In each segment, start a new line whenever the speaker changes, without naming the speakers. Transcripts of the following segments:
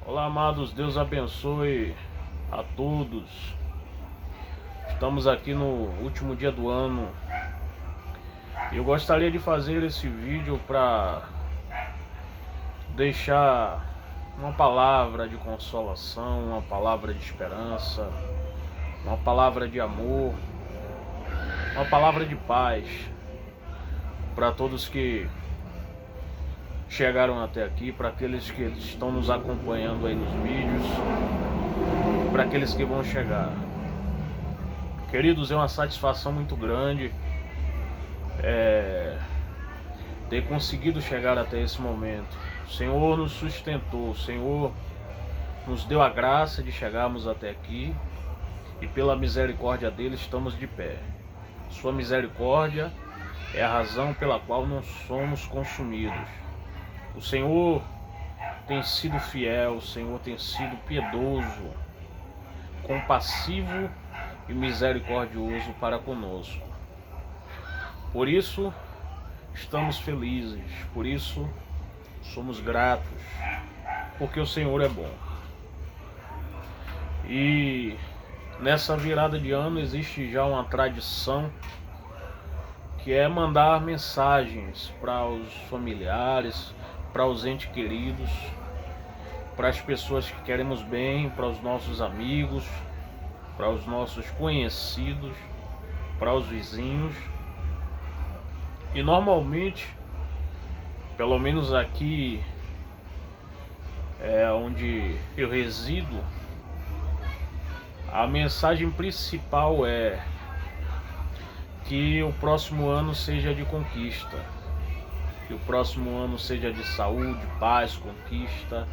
Olá, amados, Deus abençoe a todos. Estamos aqui no último dia do ano e eu gostaria de fazer esse vídeo para deixar uma palavra de consolação, uma palavra de esperança, uma palavra de amor, uma palavra de paz para todos que chegaram até aqui, para aqueles que estão nos acompanhando aí nos vídeos, para aqueles que vão chegar. Queridos, é uma satisfação muito grande ter conseguido chegar até esse momento. O Senhor nos sustentou, o Senhor nos deu a graça de chegarmos até aqui e pela misericórdia dele estamos de pé. Sua misericórdia é a razão pela qual não somos consumidos. O Senhor tem sido fiel, o Senhor tem sido piedoso, compassivo e misericordioso para conosco. Por isso estamos felizes, por isso somos gratos, porque o Senhor é bom. E nessa virada de ano existe já uma tradição que é mandar mensagens para os familiares, para os entes queridos, para as pessoas que queremos bem, para os nossos amigos, para os nossos conhecidos, para os vizinhos. E normalmente, pelo menos aqui onde eu resido, a mensagem principal é que o próximo ano seja de conquista, que o próximo ano seja de saúde, paz, conquista.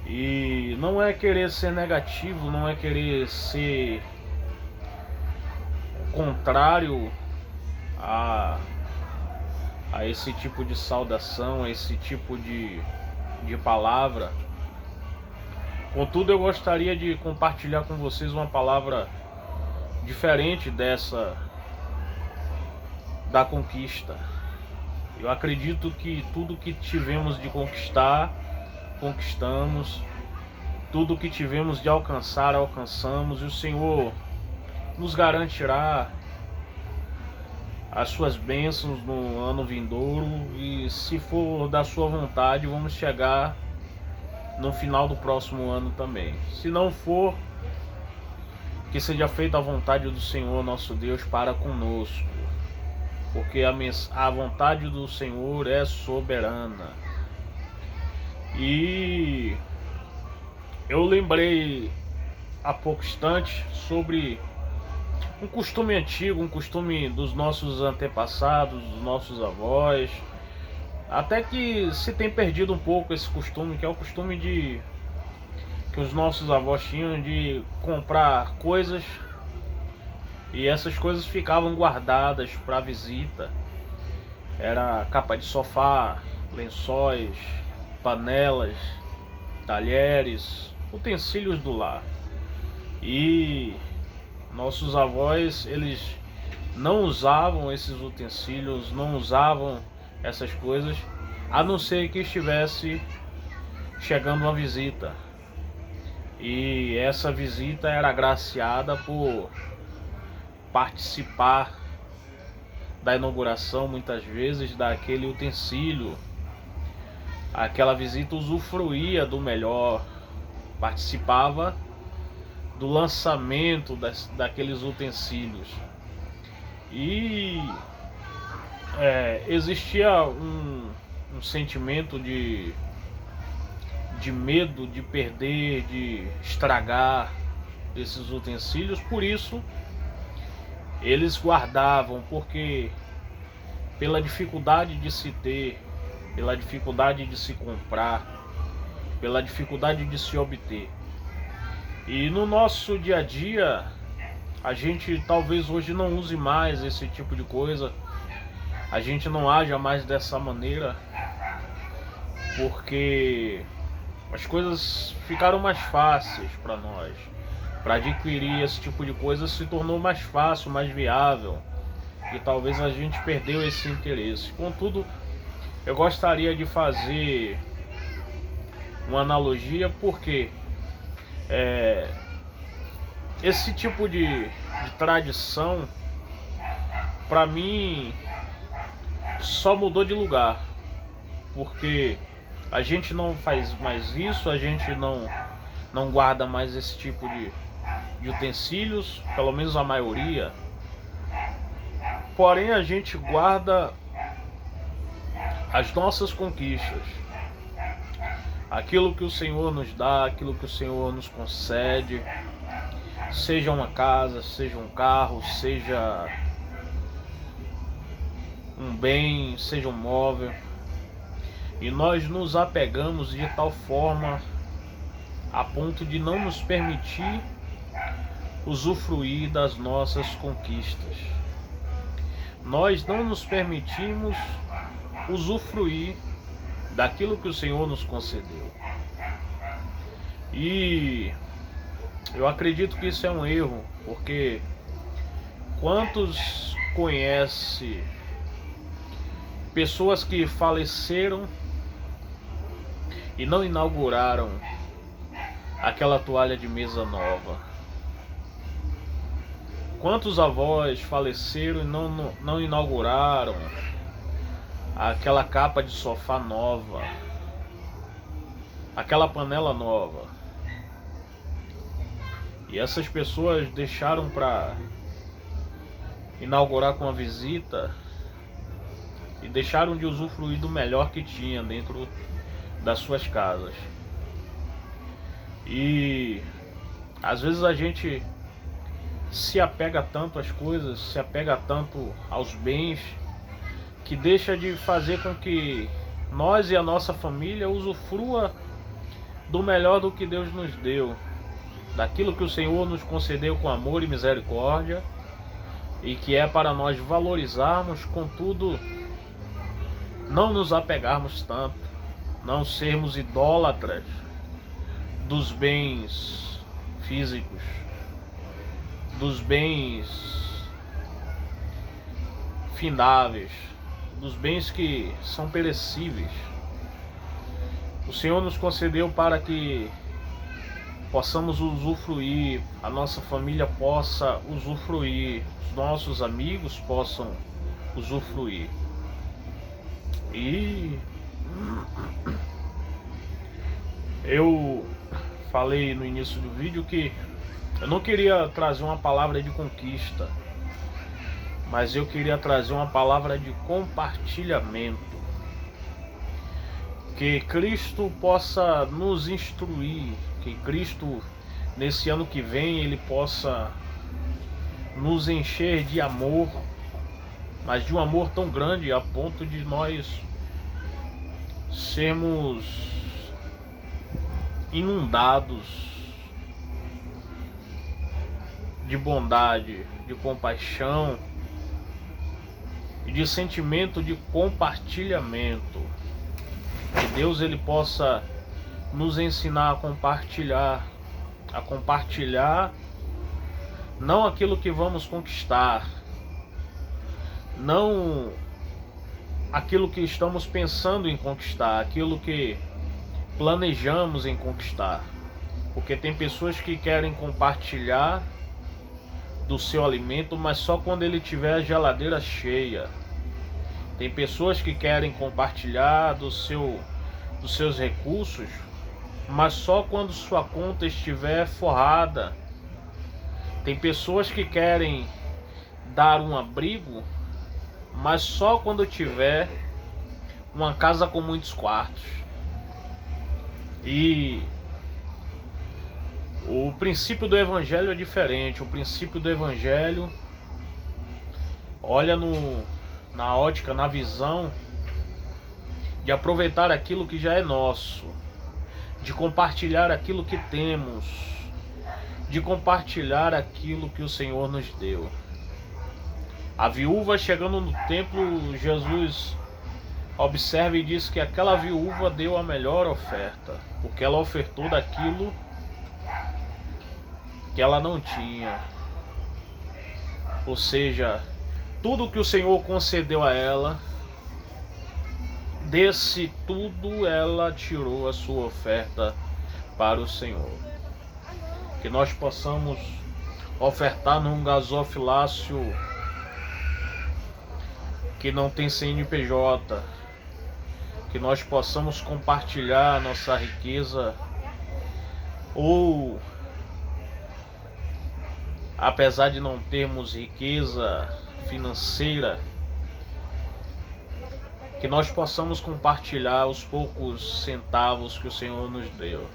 E não é querer ser negativo, não é querer ser contrário a esse tipo de saudação, a esse tipo de palavra. Contudo, eu gostaria de compartilhar com vocês uma palavra diferente dessa da conquista. Eu acredito que tudo que tivemos de conquistar, conquistamos. Tudo que tivemos de alcançar, alcançamos. E o Senhor nos garantirá as suas bênçãos no ano vindouro. E se for da sua vontade, vamos chegar no final do próximo ano também. Se não for, que seja feita a vontade do Senhor nosso Deus para conosco, porque a vontade do Senhor é soberana. E eu lembrei há pouco instante sobre um costume antigo, um costume dos nossos antepassados, dos nossos avós, até que se tem perdido um pouco esse costume, que é o costume que os nossos avós tinham de comprar coisas e essas coisas ficavam guardadas para visita. Era capa de sofá, lençóis, panelas, talheres, utensílios do lar. E nossos avós, eles não usavam esses utensílios, não usavam essas coisas, a não ser que estivesse chegando uma visita. E essa visita era agraciada por participar da inauguração, muitas vezes, daquele utensílio. Aquela visita usufruía do melhor, participava do lançamento daqueles utensílios. E existia um sentimento de medo de perder, de estragar esses utensílios. Por isso eles guardavam, porque pela dificuldade de se ter, pela dificuldade de se comprar, pela dificuldade de se obter. E no nosso dia a dia, a gente talvez hoje não use mais esse tipo de coisa, a gente não haja mais dessa maneira, porque as coisas ficaram mais fáceis para nós. Para adquirir esse tipo de coisa se tornou mais fácil, mais viável, e talvez a gente perdeu esse interesse. Contudo, eu gostaria de fazer uma analogia, porque esse tipo de tradição, para mim, só mudou de lugar, porque a gente não faz mais isso, a gente não guarda mais esse tipo de utensílios, pelo menos a maioria. Porém, a gente guarda as nossas conquistas, aquilo que o Senhor nos dá, aquilo que o Senhor nos concede, seja uma casa, seja um carro, seja um bem, seja um móvel. E nós nos apegamos de tal forma a ponto de não nos permitir usufruir das nossas conquistas. Nós não nos permitimos usufruir daquilo que o Senhor nos concedeu. E eu acredito que isso é um erro, porque quantos conhecem pessoas que faleceram e não inauguraram aquela toalha de mesa nova? Quantos avós faleceram e não inauguraram aquela capa de sofá nova, aquela panela nova? E essas pessoas deixaram para inaugurar com a visita e deixaram de usufruir do melhor que tinha dentro das suas casas. E às vezes a gente se apega tanto às coisas, se apega tanto aos bens, que deixa de fazer com que nós e a nossa família usufrua do melhor do que Deus nos deu, daquilo que o Senhor nos concedeu com amor e misericórdia, e que é para nós valorizarmos, contudo não nos apegarmos tanto, não sermos idólatras dos bens físicos, dos bens findáveis, dos bens que são perecíveis. O Senhor nos concedeu para que possamos usufruir, a nossa família possa usufruir, os nossos amigos possam usufruir. E eu falei no início do vídeo que eu não queria trazer uma palavra de conquista, mas eu queria trazer uma palavra de compartilhamento. Que Cristo possa nos instruir, que Cristo, nesse ano que vem, Ele possa nos encher de amor, mas de um amor tão grande a ponto de nós sermos inundados de bondade, de compaixão e de sentimento de compartilhamento. Que Deus ele possa nos ensinar a compartilhar não aquilo que vamos conquistar, não aquilo que estamos pensando em conquistar, aquilo que planejamos em conquistar. Porque tem pessoas que querem compartilhar do seu alimento, mas só quando ele tiver a geladeira cheia. Tem pessoas que querem compartilhar dos seus recursos, mas só quando sua conta estiver forrada. Tem pessoas que querem dar um abrigo, mas só quando tiver uma casa com muitos quartos. E o princípio do Evangelho é diferente. O princípio do Evangelho olha na ótica, na visão de aproveitar aquilo que já é nosso, de compartilhar aquilo que temos, de compartilhar aquilo que o Senhor nos deu. A viúva chegando no templo, Jesus observa e diz que aquela viúva deu a melhor oferta, porque ela ofertou daquilo que ela não tinha. Ou seja, tudo que o Senhor concedeu a ela, desse tudo ela tirou a sua oferta para o Senhor. Que nós possamos ofertar num gasofilácio que não tem CNPJ, que nós possamos compartilhar nossa riqueza, ou apesar de não termos riqueza financeira, que nós possamos compartilhar os poucos centavos que o Senhor nos deu.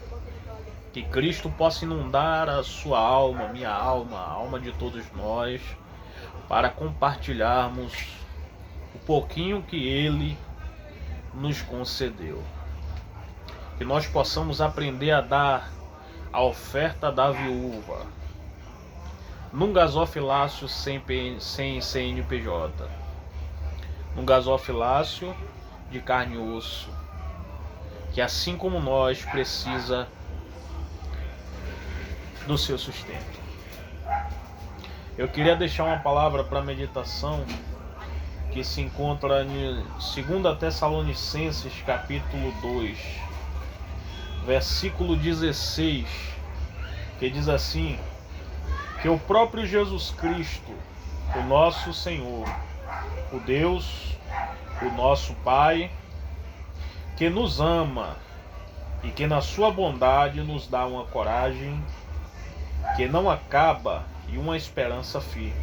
Que Cristo possa inundar a sua alma, minha alma, a alma de todos nós, para compartilharmos o pouquinho que Ele nos concedeu. Que nós possamos aprender a dar a oferta da viúva, num gasofilácio sem CNPJ, num gasofilácio de carne e osso, que assim como nós precisa do seu sustento. Eu queria deixar uma palavra para meditação que se encontra em 2 Tessalonicenses capítulo 2, versículo 16, que diz assim: que o próprio Jesus Cristo, o nosso Senhor, o Deus, o nosso Pai, que nos ama e que na sua bondade nos dá uma coragem que não acaba e uma esperança firme,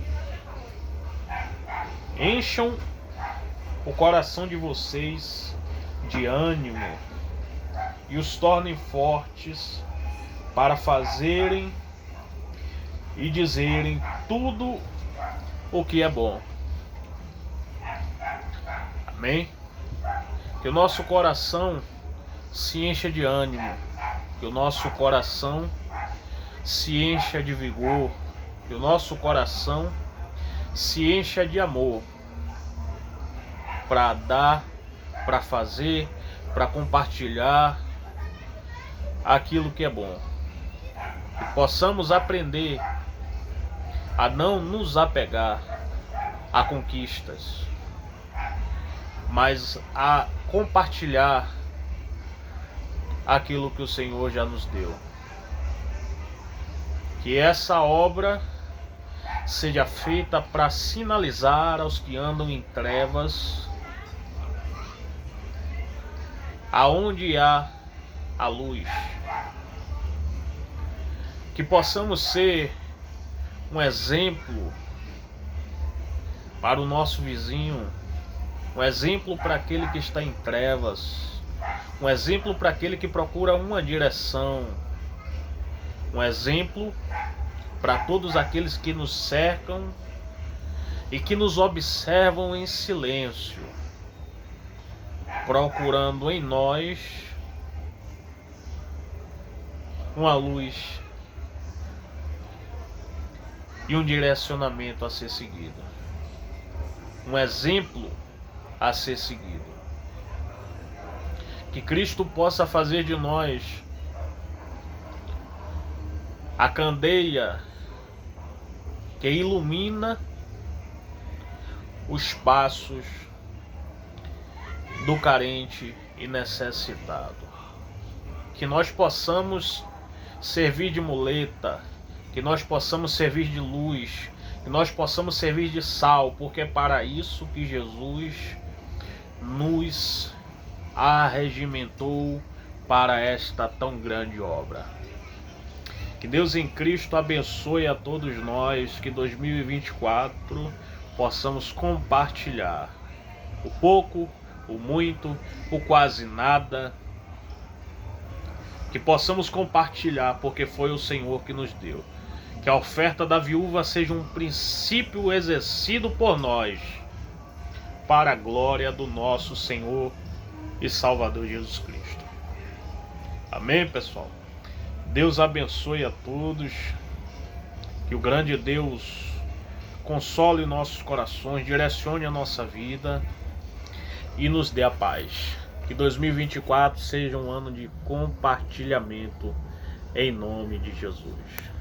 encham o coração de vocês de ânimo e os tornem fortes para fazerem e dizerem tudo o que é bom. Amém? Que o nosso coração se encha de ânimo, que o nosso coração se encha de vigor, que o nosso coração se encha de amor para dar, para fazer, para compartilhar aquilo que é bom. Que possamos aprender a não nos apegar a conquistas, mas a compartilhar aquilo que o Senhor já nos deu. Que essa obra seja feita para sinalizar aos que andam em trevas aonde há a luz. Que possamos ser um exemplo para o nosso vizinho, um exemplo para aquele que está em trevas, um exemplo para aquele que procura uma direção, um exemplo para todos aqueles que nos cercam e que nos observam em silêncio, procurando em nós uma luz e um direcionamento a ser seguido, um exemplo a ser seguido. Que Cristo possa fazer de nós a candeia que ilumina os passos do carente e necessitado. Que nós possamos servir de muleta, que nós possamos servir de luz, que nós possamos servir de sal, porque é para isso que Jesus nos arregimentou para esta tão grande obra. Que Deus em Cristo abençoe a todos nós, que 2024 possamos compartilhar o pouco, o muito, o quase nada, que possamos compartilhar porque foi o Senhor que nos deu. Que a oferta da viúva seja um princípio exercido por nós, para a glória do nosso Senhor e Salvador Jesus Cristo. Amém, pessoal? Deus abençoe a todos, que o grande Deus console nossos corações, direcione a nossa vida e nos dê a paz. Que 2024 seja um ano de compartilhamento, em nome de Jesus.